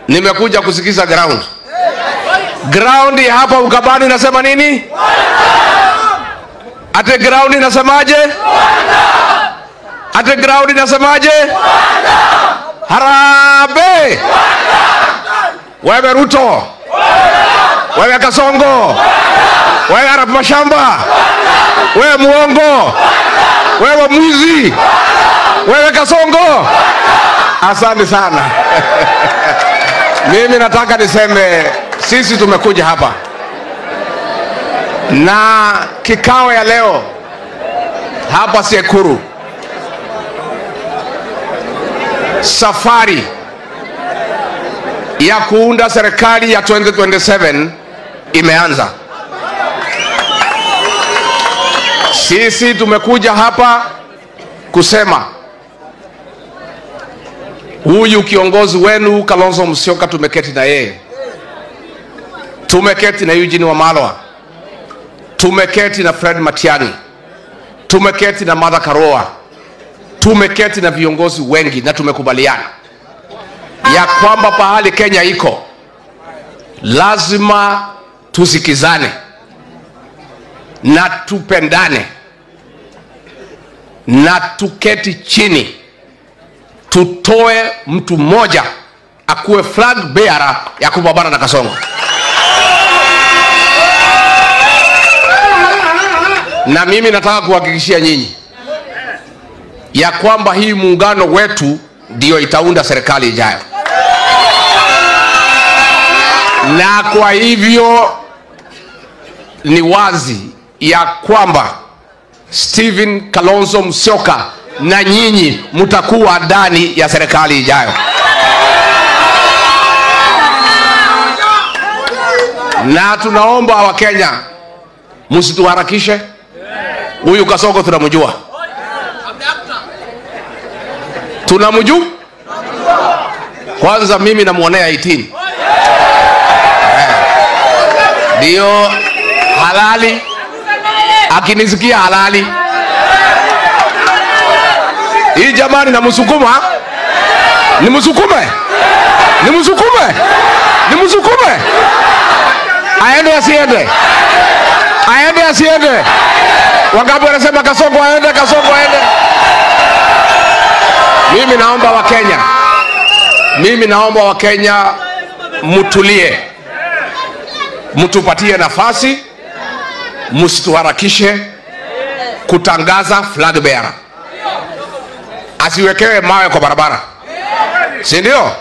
nimekuja kusikiza ground. Ground hapa Ukambani nasema nini? Ate ground inasemaje? Ate ground inasemaje? Harambee! Wewe Ruto, wewe Kasongo, wewe Arap Mashamba, wewe muongo, wewe mwizi, wewe Kasongo, asante sana. Mimi nataka niseme sisi tumekuja hapa na kikao ya leo hapa Sekuru. Safari ya kuunda serikali ya 2027 imeanza. Sisi tumekuja hapa kusema huyu kiongozi wenu Kalonzo Musyoka tumeketi na yeye, tumeketi na Eugene Wamalwa, tumeketi na Fred Matiang'i, tumeketi na Martha Karua, tumeketi na viongozi wengi na tumekubaliana ya kwamba pahali Kenya iko lazima tusikizane na tupendane na tuketi chini tutoe mtu mmoja akuwe flag bearer ya kupambana na Kasongo. Na mimi nataka kuhakikishia nyinyi ya kwamba hii muungano wetu ndio itaunda serikali ijayo. Na kwa hivyo ni wazi ya kwamba Stephen Kalonzo Musyoka na nyinyi mtakuwa ndani ya serikali ijayo. Na tunaomba wa Kenya msituharakishe. Huyu Kasongo tunamjua. Tunamjua? Kwanza mimi namuonea 18. Ndio halali. Akinisikia halali. Hii jamani namsukuma. Nimsukume. Nimsukume. Nimsukume. Aende asiende. Aende asiende. Wangapi wanasema Kasongo aende, Kasongo aende? Mimi naomba wa Kenya mutulie. Mtupatie nafasi, msituharakishe kutangaza flag bearer. Asiwekewe mawe kwa barabara. Si ndio?